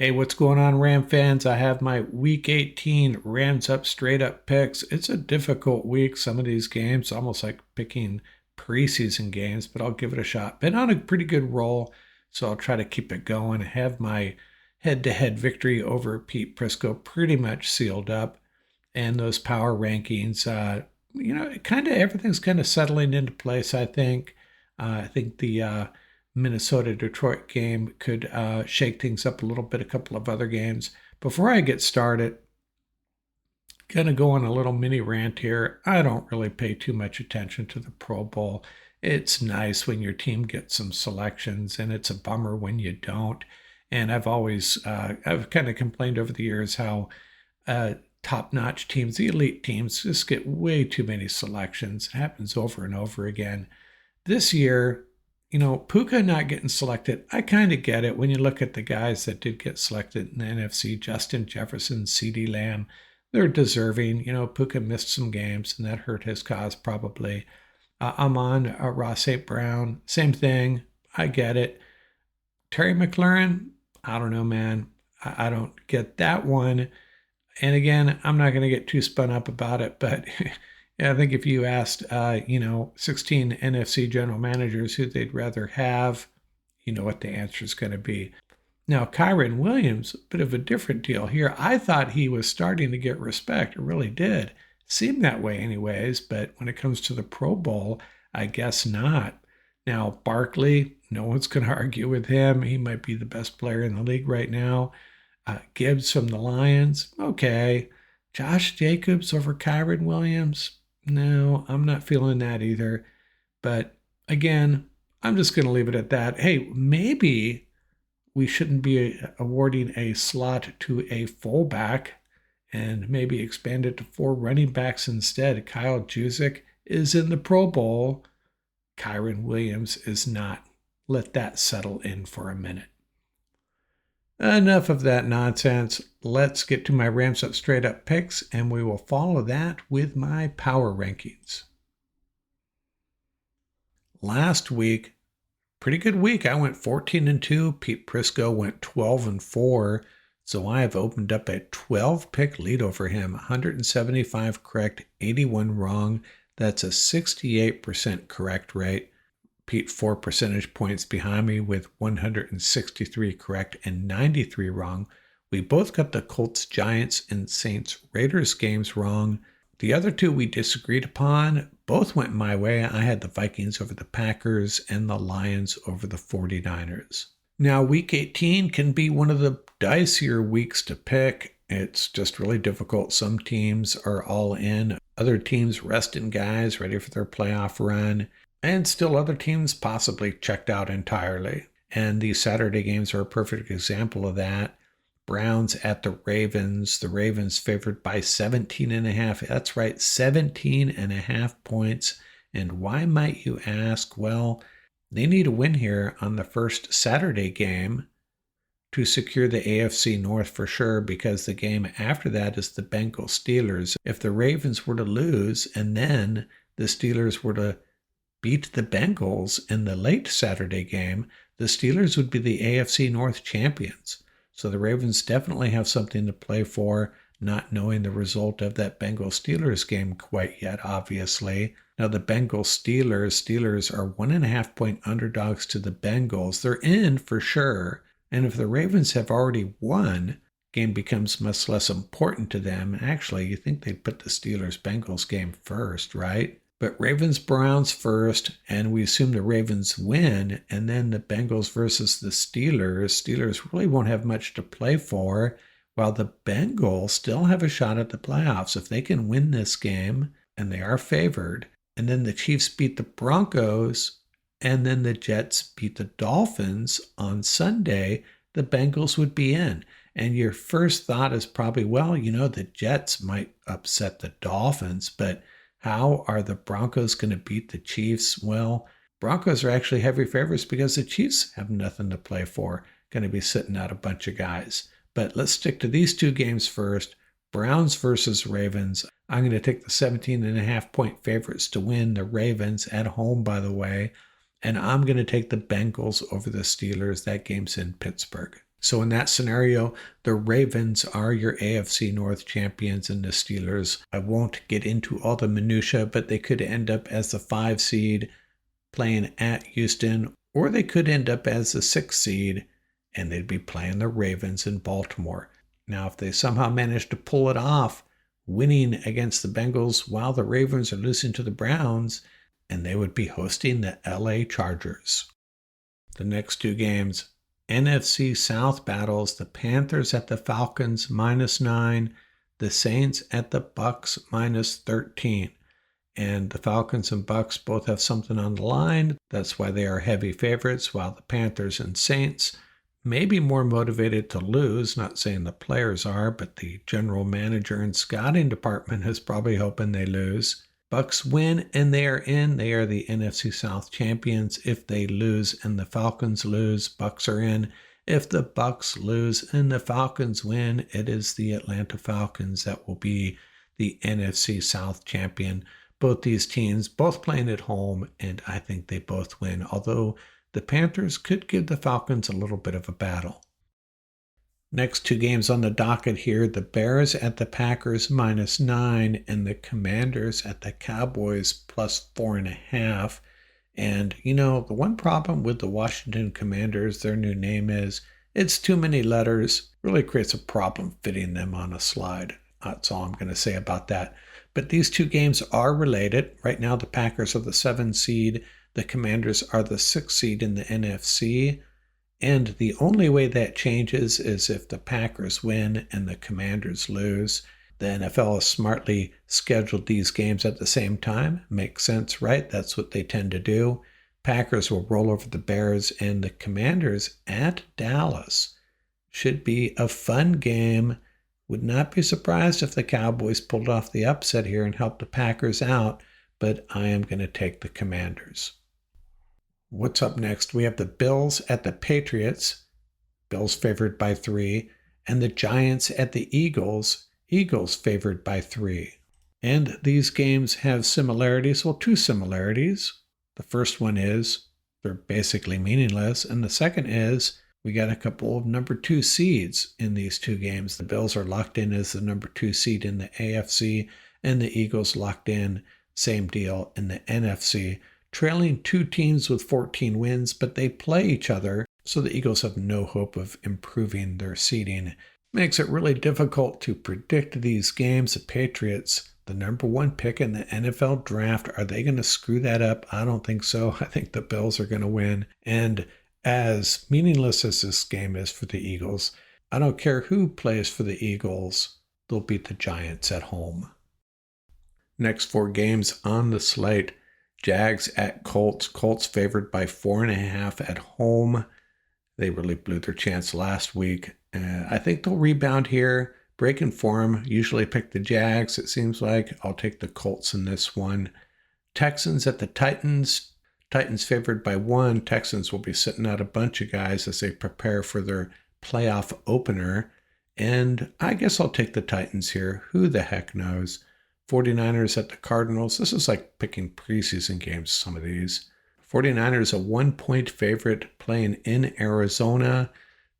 Hey, what's going on, Ram fans? I have my Week 18 Rams up straight up picks. It's a difficult week. Some of these games, almost like picking preseason games, but I'll give it a shot. Been on a pretty good roll, so I'll try to keep it going. Have my head-to-head victory over Pete Prisco pretty much sealed up, and those power rankings. Kind of everything's kind of settling into place. I think the Minnesota Detroit game could shake things up a little bit, a couple of other games. Before I get started, gonna go on a little mini rant here. I don't really pay too much attention to the Pro Bowl. It's nice when your team gets some selections, and it's a bummer when you don't. And I've kind of complained over the years how top-notch teams, the elite teams, just get way too many selections. It happens over and over again. This year, Puka not getting selected, I kind of get it when you look at the guys that did get selected in the NFC, Justin Jefferson, CeeDee Lamb, they're deserving. Puka missed some games, and that hurt his cause probably. Ross St. Brown, same thing. I get it. Terry McLaurin, I don't know, man. I don't get that one. And again, I'm not going to get too spun up about it, but yeah, I think if you asked, 16 NFC general managers who they'd rather have, you know what the answer is going to be. Now, Kyron Williams, a bit of a different deal here. I thought he was starting to get respect. It really did. Seemed that way anyways, but when it comes to the Pro Bowl, I guess not. Now, Barkley, no one's going to argue with him. He might be the best player in the league right now. Gibbs from the Lions, okay. Josh Jacobs over Kyron Williams, no, I'm not feeling that either. But again, I'm just going to leave it at that. Hey, maybe we shouldn't be awarding a slot to a fullback and maybe expand it to 4 running backs instead. Kyle Juszczyk is in the Pro Bowl. Kyron Williams is not. Let that settle in for a minute. Enough of that nonsense. Let's get to my Rams Up Straight Up picks, and we will follow that with my power rankings. Last week, pretty good week. I went 14-2. Pete Prisco went 12-4. So I have opened up a 12-pick lead over him. 175 correct, 81 wrong. That's a 68% correct rate. Pete 4 percentage points behind me with 163 correct and 93 wrong. We both got the Colts, Giants, and Saints, Raiders games wrong. The other two we disagreed upon. Both went my way. I had the Vikings over the Packers and the Lions over the 49ers. Now, Week 18 can be one of the dicier weeks to pick. It's just really difficult. Some teams are all in. Other teams resting guys ready for their playoff run. And still other teams possibly checked out entirely. And these Saturday games are a perfect example of that. Browns at the Ravens. The Ravens favored by 17.5. That's right, 17.5 points. And why might you ask? Well, they need a win here on the first Saturday game to secure the AFC North for sure, because the game after that is the Bengals Steelers. If the Ravens were to lose and then the Steelers were to beat the Bengals in the late Saturday game, the Steelers would be the AFC North champions. So the Ravens definitely have something to play for, not knowing the result of that Bengals-Steelers game quite yet, obviously. Now the Bengals-Steelers are 1.5 point underdogs to the Bengals. They're in for sure. And if the Ravens have already won, game becomes much less important to them. Actually, you think they'd put the Steelers-Bengals game first, right? But Ravens-Browns first, and we assume the Ravens win, and then the Bengals versus the Steelers. Steelers really won't have much to play for, while the Bengals still have a shot at the playoffs. If they can win this game, and they are favored, and then the Chiefs beat the Broncos, and then the Jets beat the Dolphins on Sunday, the Bengals would be in. And your first thought is probably, well, the Jets might upset the Dolphins, but how are the Broncos going to beat the Chiefs? Well, Broncos are actually heavy favorites because the Chiefs have nothing to play for. Going to be sitting out a bunch of guys. But let's stick to these two games first. Browns versus Ravens. I'm going to take the 17.5 point favorites to win. The Ravens at home, by the way. And I'm going to take the Bengals over the Steelers. That game's in Pittsburgh. So in that scenario, the Ravens are your AFC North champions, and the Steelers, I won't get into all the minutia, but they could end up as the 5 seed playing at Houston, or they could end up as the 6 seed and they'd be playing the Ravens in Baltimore. Now, if they somehow manage to pull it off, winning against the Bengals while the Ravens are losing to the Browns, and they would be hosting the LA Chargers. The next two games, NFC South battles, the Panthers at the Falcons -9, the Saints at the Bucks -13. And the Falcons and Bucks both have something on the line. That's why they are heavy favorites, while the Panthers and Saints may be more motivated to lose. Not saying the players are, but the general manager and scouting department is probably hoping they lose. Bucks win and they are in. They are the NFC South champions. If they lose and the Falcons lose, Bucks are in. If the Bucks lose and the Falcons win, it is the Atlanta Falcons that will be the NFC South champion. Both these teams, both playing at home, and I think they both win, although the Panthers could give the Falcons a little bit of a battle. Next two games on the docket here, the Bears at the Packers -9 and the Commanders at the Cowboys +4.5. And, the one problem with the Washington Commanders, their new name is, it's too many letters, really creates a problem fitting them on a slide. That's all I'm going to say about that. But these two games are related. Right now, the Packers are the 7 seed. The Commanders are the 6 seed in the NFC. And the only way that changes is if the Packers win and the Commanders lose. The NFL has smartly scheduled these games at the same time. Makes sense, right? That's what they tend to do. Packers will roll over the Bears, and the Commanders at Dallas should be a fun game. Would not be surprised if the Cowboys pulled off the upset here and helped the Packers out, but I am going to take the Commanders. What's up next? We have the Bills at the Patriots. Bills favored by 3. And the Giants at the Eagles. Eagles favored by 3. And these games have similarities. Well, 2 similarities. The first one is they're basically meaningless. And the second is we got a couple of number 2 seeds in these 2 games. The Bills are locked in as the number 2 seed in the AFC, and the Eagles locked in, same deal, in the NFC. Trailing 2 teams with 14 wins, but they play each other, so the Eagles have no hope of improving their seeding. Makes it really difficult to predict these games. The Patriots, the number 1 pick in the NFL draft, are they going to screw that up? I don't think so. I think the Bills are going to win. And as meaningless as this game is for the Eagles, I don't care who plays for the Eagles, they'll beat the Giants at home. Next 4 games on the slate. Jags at Colts. Colts favored by 4.5 at home. They really blew their chance last week. I think they'll rebound here, break in form. Usually pick the Jags, it seems like. I'll take the Colts in this one. Texans at the Titans. Titans favored by 1. Texans will be sitting out a bunch of guys as they prepare for their playoff opener. And I guess I'll take the Titans here. Who the heck knows? 49ers at the Cardinals. This is like picking preseason games, some of these. 49ers a 1-point favorite playing in Arizona.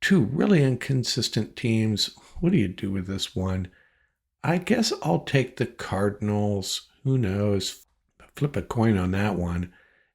2 really inconsistent teams. What do you do with this one? I guess I'll take the Cardinals. Who knows? Flip a coin on that one.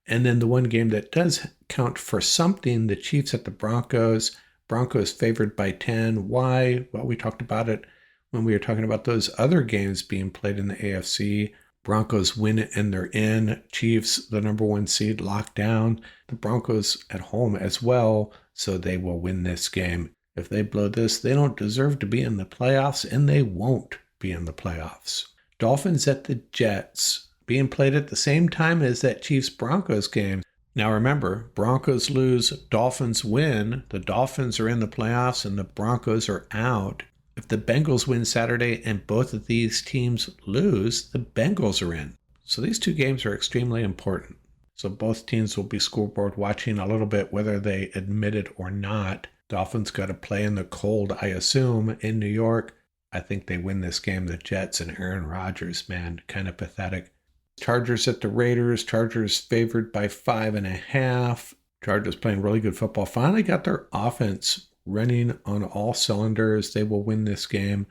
And then the one game that does count for something, the Chiefs at the Broncos. Broncos favored by 10. Why? Well, we talked about it when we were talking about those other games being played in the AFC. Broncos win it and they're in. Chiefs, the number 1 seed, locked down. The Broncos at home as well, so they will win this game. If they blow this, they don't deserve to be in the playoffs, and they won't be in the playoffs. Dolphins at the Jets, being played at the same time as that Chiefs-Broncos game. Now remember, Broncos lose, Dolphins win. The Dolphins are in the playoffs and the Broncos are out. If the Bengals win Saturday and both of these teams lose, the Bengals are in. So these 2 games are extremely important. So both teams will be scoreboard watching a little bit, whether they admit it or not. Dolphins got to play in the cold, I assume, in New York. I think they win this game. The Jets and Aaron Rodgers, man, kind of pathetic. Chargers at the Raiders. Chargers favored by 5.5. Chargers playing really good football. Finally got their offense running on all cylinders. They will win this game.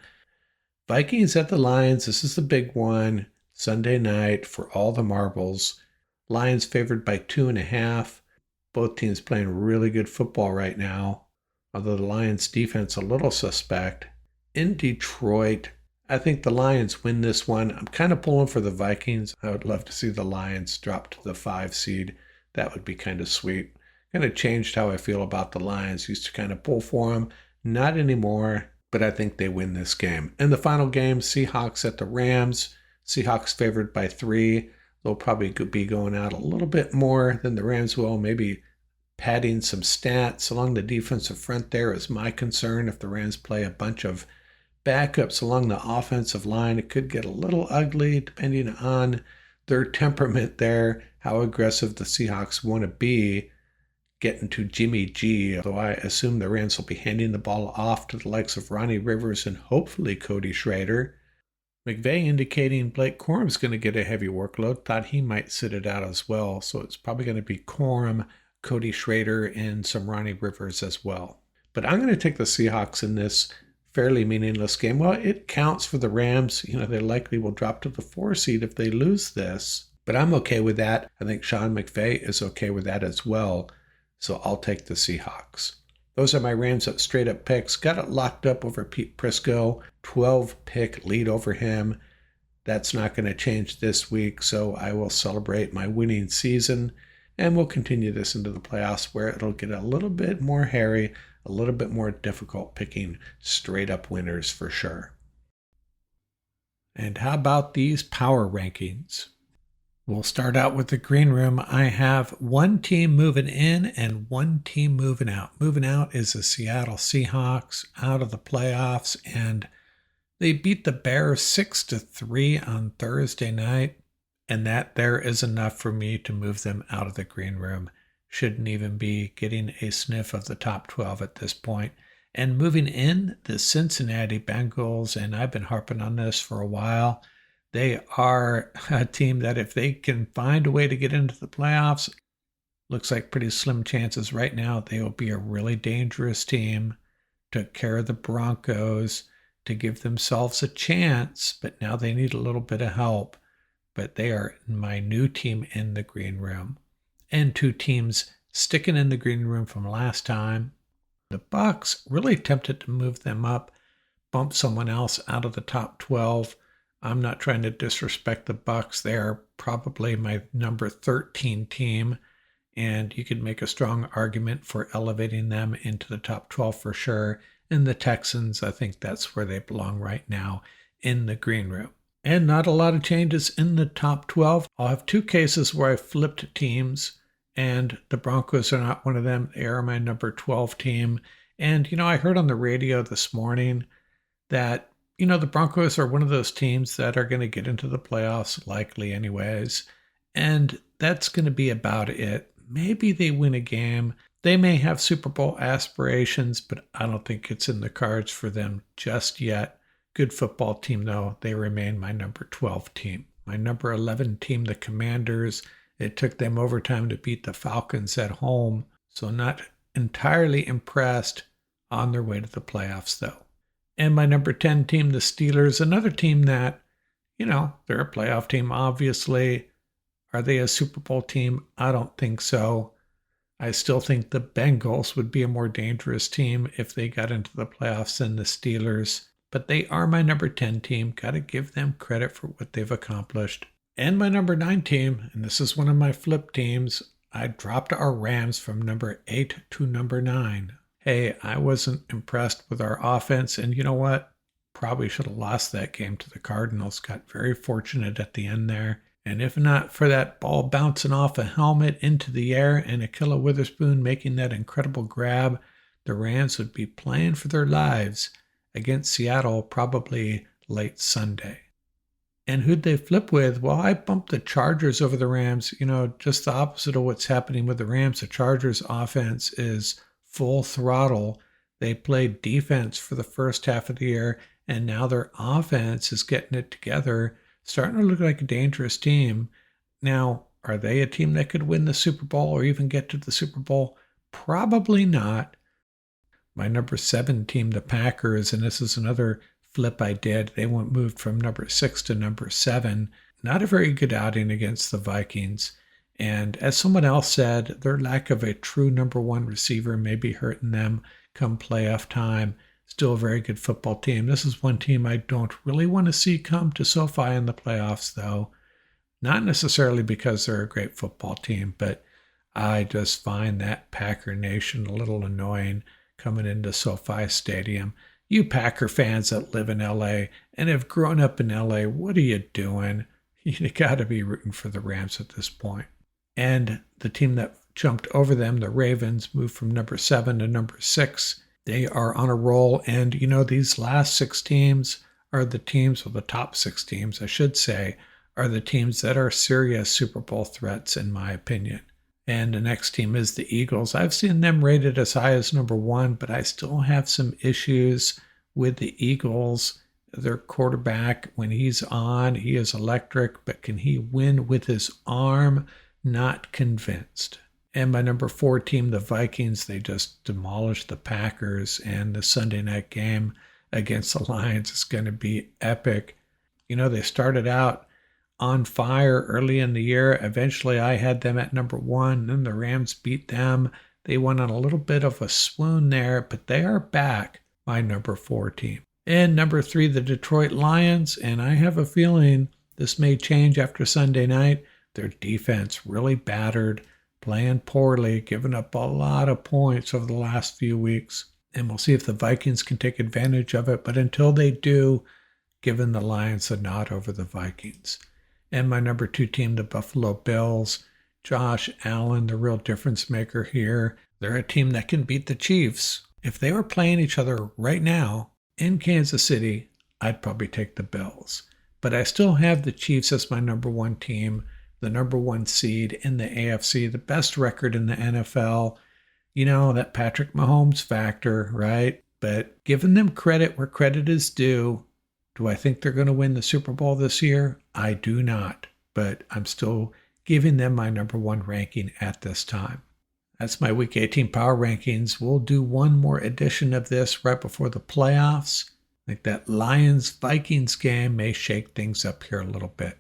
Vikings at the Lions. This is the big one. Sunday night for all the marbles. Lions favored by 2.5. Both teams playing really good football right now, although the Lions defense a little suspect. In Detroit, I think the Lions win this one. I'm kind of pulling for the Vikings. I would love to see the Lions drop to the 5 seed. That would be kind of sweet. Kind of changed how I feel about the Lions. Used to kind of pull for them. Not anymore, but I think they win this game. And the final game, Seahawks at the Rams. Seahawks favored by 3. They'll probably be going out a little bit more than the Rams will, maybe padding some stats along the defensive front there is my concern. If the Rams play a bunch of backups along the offensive line, it could get a little ugly depending on their temperament there, how aggressive the Seahawks want to be getting to Jimmy G, although I assume the Rams will be handing the ball off to the likes of Ronnie Rivers and hopefully Cody Schrader. McVay indicating Blake Corum's going to get a heavy workload, thought he might sit it out as well. So it's probably going to be Corum, Cody Schrader, and some Ronnie Rivers as well. But I'm going to take the Seahawks in this fairly meaningless game. Well, it counts for the Rams. They likely will drop to the 4 seed if they lose this. But I'm okay with that. I think Sean McVay is okay with that as well. So I'll take the Seahawks. Those are my Rams up straight up picks. Got it locked up over Pete Prisco. 12-pick lead over him. That's not going to change this week, so I will celebrate my winning season. And we'll continue this into the playoffs where it'll get a little bit more hairy, a little bit more difficult picking straight up winners for sure. And how about these power rankings? We'll start out with the green room. I have one team moving in and one team moving out. Moving out is the Seattle Seahawks out of the playoffs, and they beat the Bears 6-3 on Thursday night, and that there is enough for me to move them out of the green room. Shouldn't even be getting a sniff of the top 12 at this point. And moving in, the Cincinnati Bengals, and I've been harping on this for a while. They are a team that if they can find a way to get into the playoffs, looks like pretty slim chances right now. They will be a really dangerous team. Took care of the Broncos to give themselves a chance, but now they need a little bit of help. But they are my new team in the green room. And 2 teams sticking in the green room from last time. The Bucs, really tempted to move them up, bump someone else out of the top 12. I'm not trying to disrespect the Bucs. They're probably my number 13 team, and you could make a strong argument for elevating them into the top 12 for sure. And the Texans, I think that's where they belong right now in the green room. And not a lot of changes in the top 12. I'll have 2 cases where I flipped teams, and the Broncos are not one of them. They are my number 12 team. And, I heard on the radio this morning that the Broncos are one of those teams that are going to get into the playoffs likely anyways. And that's going to be about it. Maybe they win a game. They may have Super Bowl aspirations, but I don't think it's in the cards for them just yet. Good football team, though. They remain my number 12 team. My number 11 team, the Commanders. It took them overtime to beat the Falcons at home. So not entirely impressed on their way to the playoffs, though. And my number 10 team, the Steelers, another team that, they're a playoff team, obviously. Are they a Super Bowl team? I don't think so. I still think the Bengals would be a more dangerous team if they got into the playoffs than the Steelers. But they are my number 10 team. Got to give them credit for what they've accomplished. And my number 9 team, and this is one of my flip teams, I dropped our Rams from number 8 to number 9. Hey, I wasn't impressed with our offense, and you know what? Probably should have lost that game to the Cardinals. Got very fortunate at the end there. And if not for that ball bouncing off a helmet into the air and Ahkello Witherspoon making that incredible grab, the Rams would be playing for their lives against Seattle probably late Sunday. And who'd they flip with? Well, I bumped the Chargers over the Rams. Just the opposite of what's happening with the Rams. The Chargers offense is full throttle. They played defense for the first half of the year, and now their offense is getting it together, starting to look like a dangerous team. Now, are they a team that could win the Super Bowl or even get to the Super Bowl? Probably not. My number 7 team, the Packers, and this is another flip I did. They moved from number 6 to number 7. Not a very good outing against the Vikings. And as someone else said, their lack of a true number 1 receiver may be hurting them come playoff time. Still a very good football team. This is one team I don't really want to see come to SoFi in the playoffs, though. Not necessarily because they're a great football team, but I just find that Packer Nation a little annoying coming into SoFi Stadium. You Packer fans that live in LA and have grown up in LA, what are you doing? You got to be rooting for the Rams at this point. And the team that jumped over them, the Ravens, moved from number 7 to number 6. They are on a roll. And, these last 6 teams are the teams, or the top 6 teams, I should say, are the teams that are serious Super Bowl threats, in my opinion. And the next team is the Eagles. I've seen them rated as high as number 1, but I still have some issues with the Eagles. Their quarterback, when he's on, he is electric, but can he win with his arm? Not convinced. And my number 4 team, the Vikings, they just demolished the Packers, and the Sunday night game against the Lions is going to be epic. They started out on fire early in the year. Eventually, I had them at number 1. Then the Rams beat them. They went on a little bit of a swoon there, but they are back, my number 4 team. And number 3, the Detroit Lions. And I have a feeling this may change after Sunday night. Their defense really battered, playing poorly, giving up a lot of points over the last few weeks. And we'll see if the Vikings can take advantage of it. But until they do, giving the Lions a nod over the Vikings. And my number 2 team, the Buffalo Bills. Josh Allen, the real difference maker here. They're a team that can beat the Chiefs. If they were playing each other right now in Kansas City, I'd probably take the Bills. But I still have the Chiefs as my number 1 team, the number 1 seed in the AFC, the best record in the NFL. That Patrick Mahomes factor, right? But giving them credit where credit is due, do I think they're going to win the Super Bowl this year? I do not, but I'm still giving them my number 1 ranking at this time. That's my Week 18 Power Rankings. We'll do one more edition of this right before the playoffs. I think that Lions-Vikings game may shake things up here a little bit.